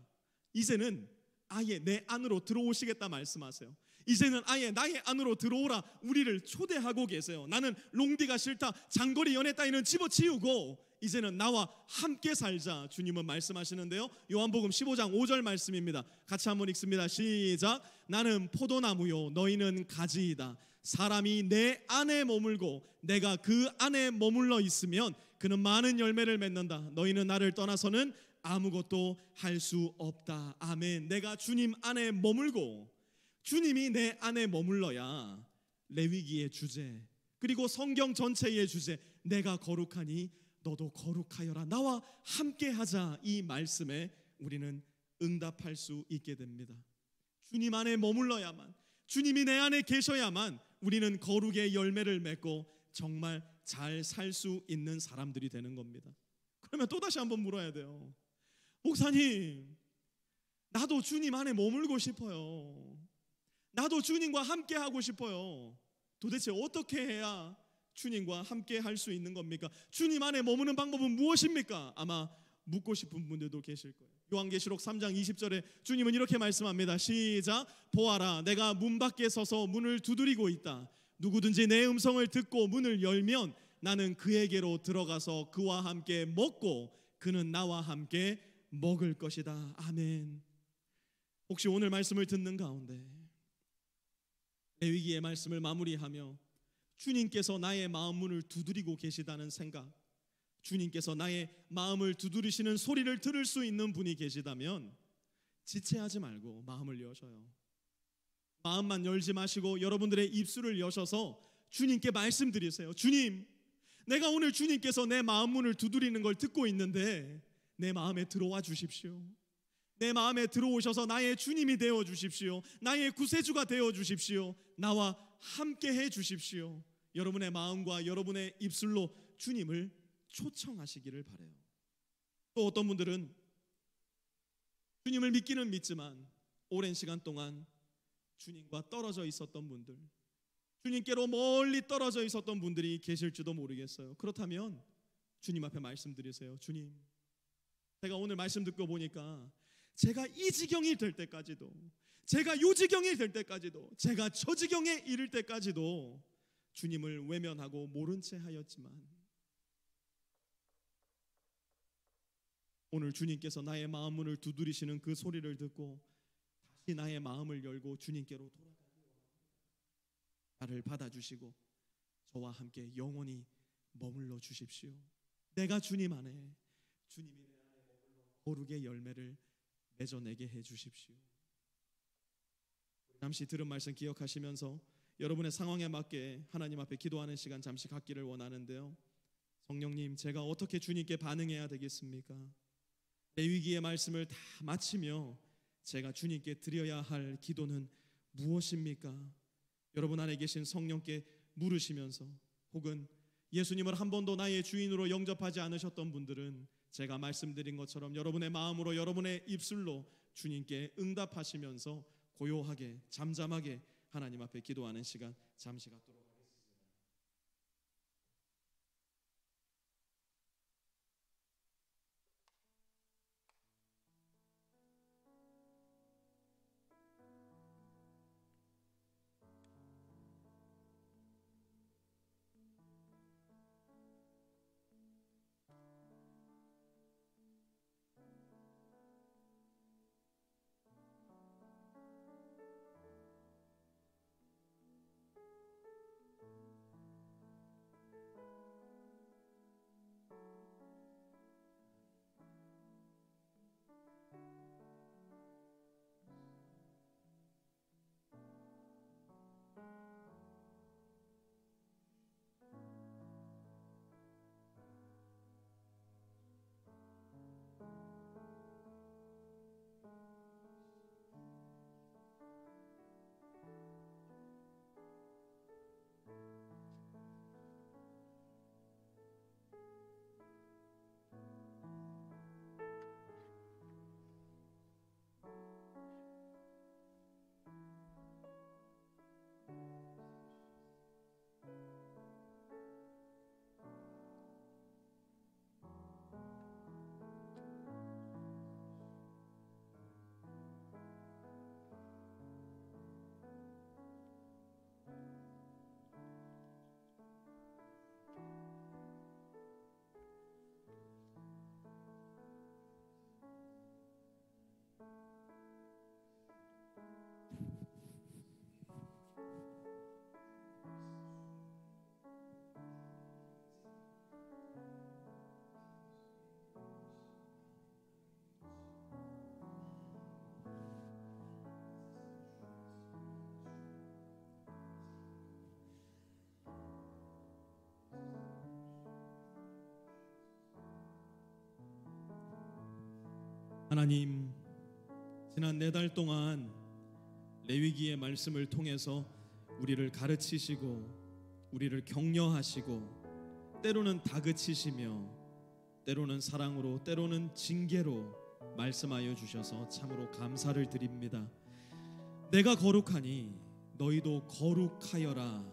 이제는 아예 내 안으로 들어오시겠다 말씀하세요. 이제는 아예 나의 안으로 들어오라 우리를 초대하고 계세요. 나는 롱디가 싫다, 장거리 연애 따위는 집어치우고 이제는 나와 함께 살자 주님은 말씀하시는데요. 요한복음 15장 5절 말씀입니다. 같이 한번 읽습니다. 시작. 나는 포도나무요 너희는 가지이다. 사람이 내 안에 머물고 내가 그 안에 머물러 있으면 그는 많은 열매를 맺는다. 너희는 나를 떠나서는 아무것도 할 수 없다. 아멘. 내가 주님 안에 머물고 주님이 내 안에 머물러야 레위기의 주제 그리고 성경 전체의 주제 내가 거룩하니 너도 거룩하여라 나와 함께하자 이 말씀에 우리는 응답할 수 있게 됩니다. 주님 안에 머물러야만 주님이 내 안에 계셔야만 우리는 거룩의 열매를 맺고 정말 잘 살 수 있는 사람들이 되는 겁니다. 그러면 또다시 한번 물어야 돼요. 목사님 나도 주님 안에 머물고 싶어요. 나도 주님과 함께하고 싶어요. 도대체 어떻게 해야 주님과 함께 할 수 있는 겁니까? 주님 안에 머무는 방법은 무엇입니까? 아마 묻고 싶은 분들도 계실 거예요. 요한계시록 3장 20절에 주님은 이렇게 말씀합니다. 시작. 보아라 내가 문 밖에 서서 문을 두드리고 있다. 누구든지 내 음성을 듣고 문을 열면 나는 그에게로 들어가서 그와 함께 먹고 그는 나와 함께 먹을 것이다. 아멘. 혹시 오늘 말씀을 듣는 가운데 레위기의 말씀을 마무리하며 주님께서 나의 마음 문을 두드리고 계시다는 생각, 주님께서 나의 마음을 두드리시는 소리를 들을 수 있는 분이 계시다면 지체하지 말고 마음을 여셔요. 마음만 열지 마시고 여러분들의 입술을 여셔서 주님께 말씀드리세요. 주님, 내가 오늘 주님께서 내 마음 문을 두드리는 걸 듣고 있는데 내 마음에 들어와 주십시오. 내 마음에 들어오셔서 나의 주님이 되어 주십시오. 나의 구세주가 되어 주십시오. 나와 함께 해 주십시오. 여러분의 마음과 여러분의 입술로 주님을 초청하시기를 바라요. 또 어떤 분들은 주님을 믿기는 믿지만 오랜 시간 동안 주님과 떨어져 있었던 분들, 주님께로 멀리 떨어져 있었던 분들이 계실지도 모르겠어요. 그렇다면 주님 앞에 말씀드리세요. 주님, 제가 오늘 말씀 듣고 보니까 제가 이 지경이 될 때까지도, 제가 요 지경이 될 때까지도, 제가 저 지경에 이를 때까지도 주님을 외면하고 모른 채 하였지만 오늘 주님께서 나의 마음 문을 두드리시는 그 소리를 듣고 다시 나의 마음을 열고 주님께로 돌아가기 원합니다. 나를 받아주시고 저와 함께 영원히 머물러 주십시오. 내가 주님 안에, 주님이 내 안에 머물러 거룩의 열매를 맺어내게 해 주십시오. 잠시 들은 말씀 기억하시면서 여러분의 상황에 맞게 하나님 앞에 기도하는 시간 잠시 갖기를 원하는데요. 성령님, 제가 어떻게 주님께 반응해야 되겠습니까? 내 위기의 말씀을 다 마치며 제가 주님께 드려야 할 기도는 무엇입니까? 여러분 안에 계신 성령께 물으시면서, 혹은 예수님을 한 번도 나의 주인으로 영접하지 않으셨던 분들은 제가 말씀드린 것처럼 여러분의 마음으로, 여러분의 입술로 주님께 응답하시면서 고요하게, 잠잠하게 하나님 앞에 기도하는 시간 잠시 갖도록 하겠습니다. 하나님, 지난 4달 동안 레위기의 말씀을 통해서 우리를 가르치시고 우리를 격려하시고 때로는 다그치시며 때로는 사랑으로 때로는 징계로 말씀하여 주셔서 참으로 감사를 드립니다. 내가 거룩하니 너희도 거룩하여라.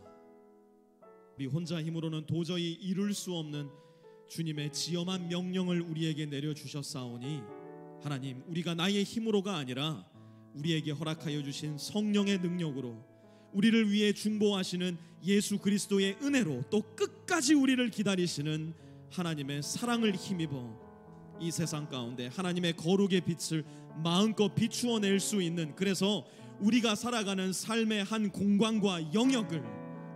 우리 혼자 힘으로는 도저히 이룰 수 없는 주님의 지엄한 명령을 우리에게 내려주셨사오니 하나님, 우리가 나의 힘으로가 아니라 우리에게 허락하여 주신 성령의 능력으로 우리를 위해 중보하시는 예수 그리스도의 은혜로 또 끝까지 우리를 기다리시는 하나님의 사랑을 힘입어 이 세상 가운데 하나님의 거룩의 빛을 마음껏 비추어낼 수 있는, 그래서 우리가 살아가는 삶의 한 공간과 영역을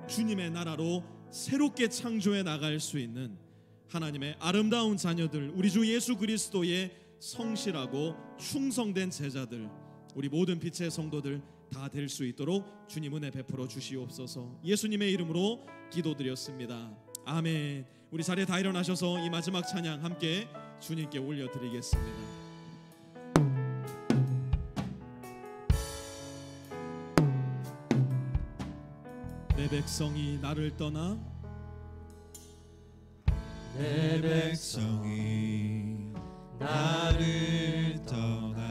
주님의 나라로 새롭게 창조해 나갈 수 있는 하나님의 아름다운 자녀들, 우리 주 예수 그리스도의 성실하고 충성된 제자들, 우리 모든 빛의 성도들 다 될 수 있도록 주님 은혜 베풀어 주시옵소서. 예수님의 이름으로 기도드렸습니다. 아멘. 우리 자리에 다 일어나셔서 이 마지막 찬양 함께 주님께 올려드리겠습니다. 내 백성이 나를 떠나, 내 백성이 나를 떠나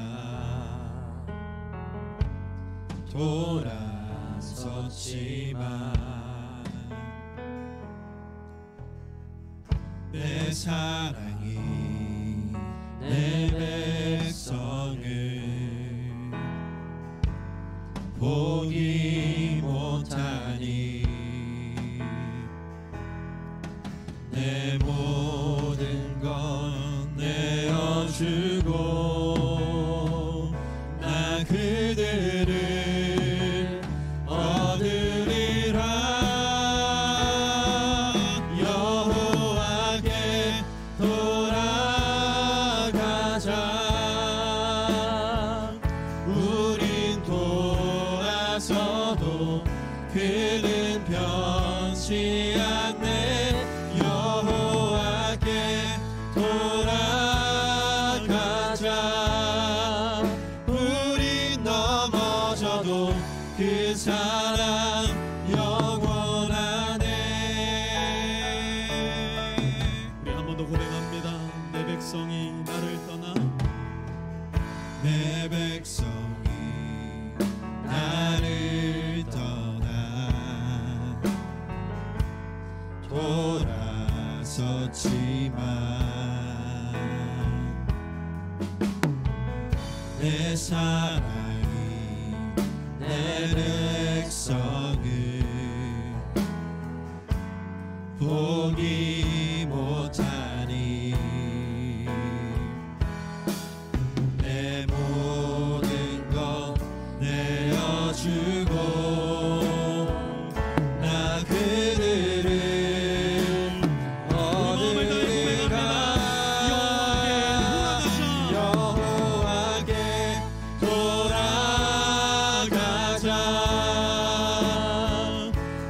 돌아섰지만 내 사랑이 내 백성을 보기 못하니 내 모든 건 내어주고 나 그들을 얻으리라. 여호와께 돌아가자. 우린 돌아서도 그는 변치 않네. 여호와께 돌아가자. 우리 넘어져도 그 사랑 영원하네. 우리 한 번 더 고백합니다. 내 백성이 나를 떠나, 내 백성이 나를 떠나 돌아섰지만 내 사랑이 내 백성을 보기 못하니 내 모든 것 내어주고 나 그들을 얻으리라. 여호와께 돌아가자.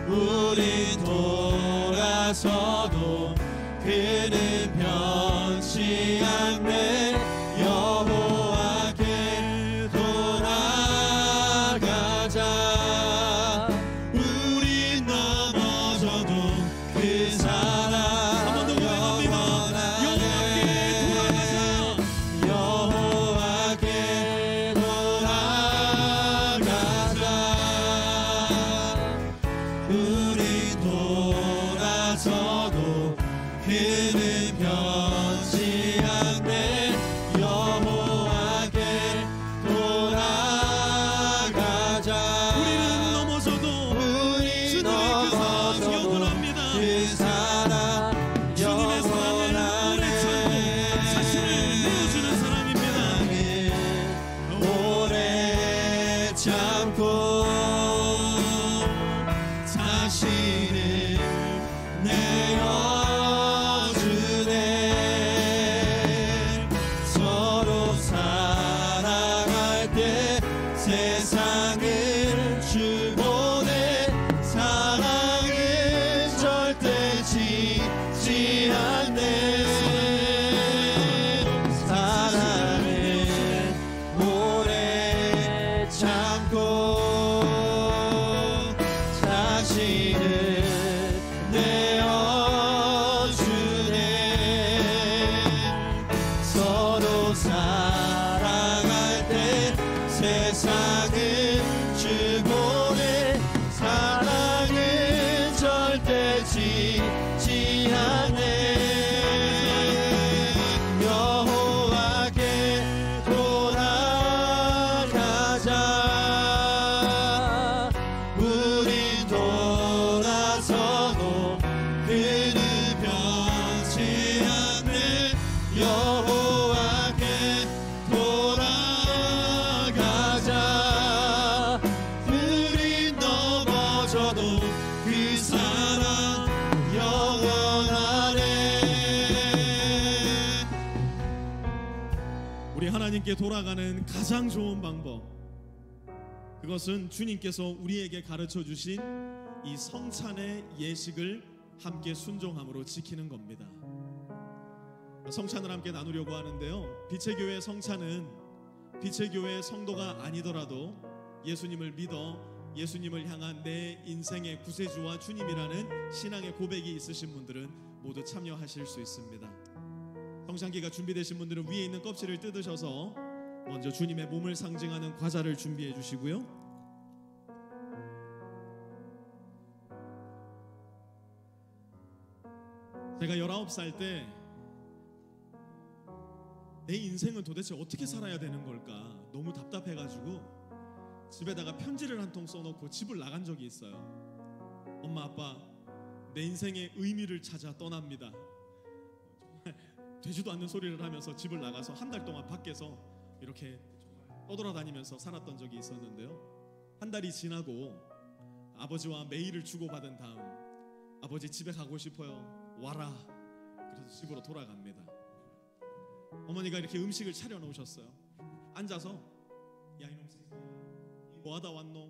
우린 돌아서도 그는 변치 않네. 여호와께 돌아가자. 우린 넘어져도 그 사랑 영원하네. 여호와께 돌아가자. 우린 돌아서도 그는 변치 않네. 여호와께 돌아가자. 우리는 넘어져도 주님의 그 사랑 영원합니다. 그 사랑 주님의 사랑을 오래 참고 자신을 내어주는 사람입니다. 오래 참고 자신을 내어주네. 서로 사랑할 때 세상을 주보내. 사랑은 절대 지지 않네. 사랑은 오래 참고 자신을 내어주네. 서로 사랑할 때 세상은 주보내. 사랑은 절대 지지 않네. 여호와께 돌아가자. 우린 돌아서도 그는 변치 않네. 여호와께 돌아가자. 우린 넘어져도 그 사랑 영원하네. 하나님께 돌아가는 가장 좋은 방법, 그것은 주님께서 우리에게 가르쳐 주신 이 성찬의 예식을 함께 순종함으로 지키는 겁니다. 성찬을 함께 나누려고 하는데요, 빛의 교회 성찬은 빛의 교회 성도가 아니더라도 예수님을 믿어 예수님을 향한 내 인생의 구세주와 주님이라는 신앙의 고백이 있으신 분들은 모두 참여하실 수 있습니다. 성찬기가 준비되신 분들은 위에 있는 껍질을 뜯으셔서 먼저 주님의 몸을 상징하는 과자를 준비해 주시고요, 제가 19살 때 내 인생은 도대체 어떻게 살아야 되는 걸까 너무 답답해가지고 집에다가 편지를 한 통 써놓고 집을 나간 적이 있어요. 엄마 아빠, 내 인생의 의미를 찾아 떠납니다. 정말 되지도 않는 소리를 하면서 집을 나가서 한 달 동안 밖에서 이렇게 떠돌아다니면서 살았던 적이 있었는데요, 한 달이 지나고 아버지와 메일을 주고받은 다음 아버지 집에 가고 싶어요, 와라. 그래서 집으로 돌아갑니다. 어머니가 이렇게 음식을 차려 놓으셨어요. 앉아서 야 이놈 새끼 뭐하다 왔노,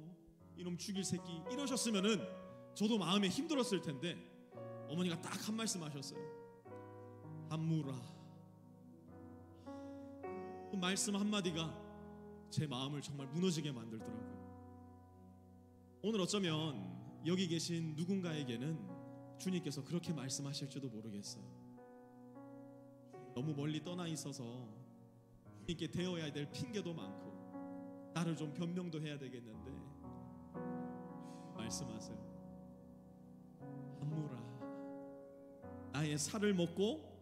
이놈 죽일 새끼 이러셨으면은 저도 마음에 힘들었을 텐데 어머니가 딱 한 말씀 하셨어요. 한무라. 그 말씀 한마디가 제 마음을 정말 무너지게 만들더라고요. 오늘 어쩌면 여기 계신 누군가에게는 주님께서 그렇게 말씀하실지도 모르겠어요. 너무 멀리 떠나 있어서 주님께 되어야 될 핑계도 많고 나를 좀 변명도 해야 되겠는데 말씀하세요. 한무라. 나의 살을 먹고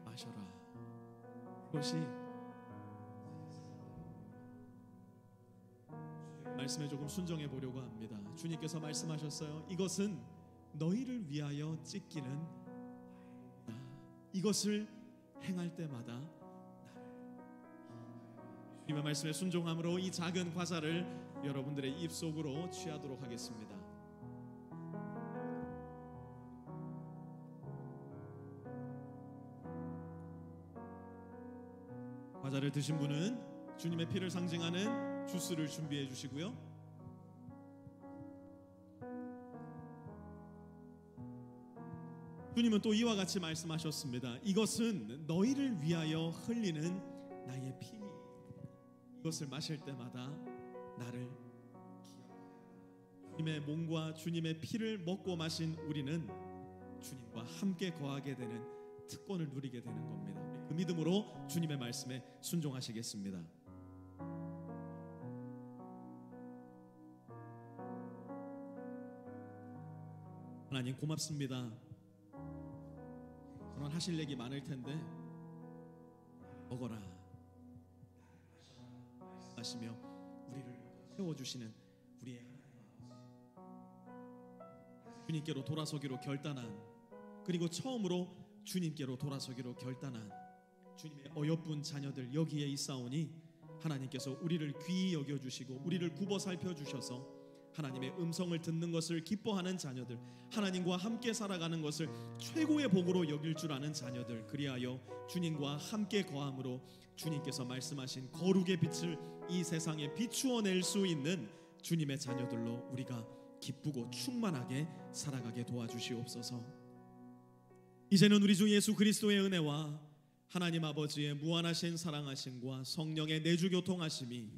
마셔라. 그것이 말씀에 조금 순종해 보려고 합니다. 주님께서 말씀하셨어요. 이것은 너희를 위하여 찢기는, 이것을 행할 때마다 주님의 말씀에 순종함으로 이 작은 과자를 여러분들의 입속으로 취하도록 하겠습니다. 과자를 드신 분은 주님의 피를 상징하는 주스를 준비해 주시고요, 주님은 또 이와 같이 말씀하셨습니다. 이것은 너희를 위하여 흘리는 나의 피니, 이것을 마실 때마다 나를 기억하라. 주님의 몸과 주님의 피를 먹고 마신 우리는 주님과 함께 거하게 되는 특권을 누리게 되는 겁니다. 그 믿음으로 주님의 말씀에 순종하시겠습니다. 하나님 고맙습니다. 저는 하실 얘기 많을 텐데 먹어라 하시며 우리를 세워주시는 우리의 주님께로 돌아서기로 결단한, 그리고 처음으로 주님께로 돌아서기로 결단한 주님의 어여쁜 자녀들 여기에 있사오니 하나님께서 우리를 귀히 여겨주시고 우리를 굽어 살펴주셔서 하나님의 음성을 듣는 것을 기뻐하는 자녀들, 하나님과 함께 살아가는 것을 최고의 복으로 여길 줄 아는 자녀들, 그리하여 주님과 함께 거함으로 주님께서 말씀하신 거룩의 빛을 이 세상에 비추어낼 수 있는 주님의 자녀들로 우리가 기쁘고 충만하게 살아가게 도와주시옵소서. 이제는 우리 주 예수 그리스도의 은혜와 하나님 아버지의 무한하신 사랑하심과 성령의 내주교통하심이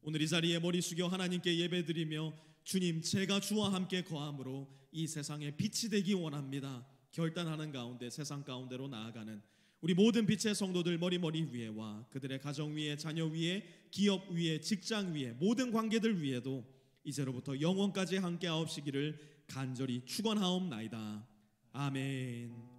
오늘 이 자리에 머리 숙여 하나님께 예배드리며 주님, 제가 주와 함께 거함으로 이 세상에 빛이 되기 원합니다 결단하는 가운데 세상 가운데로 나아가는 우리 모든 빛의 성도들 머리 위에와 그들의 가정 위에, 자녀 위에, 기업 위에, 직장 위에, 모든 관계들 위에도 이제로부터 영원까지 함께 하옵시기를 간절히 축원하옵나이다. 아멘.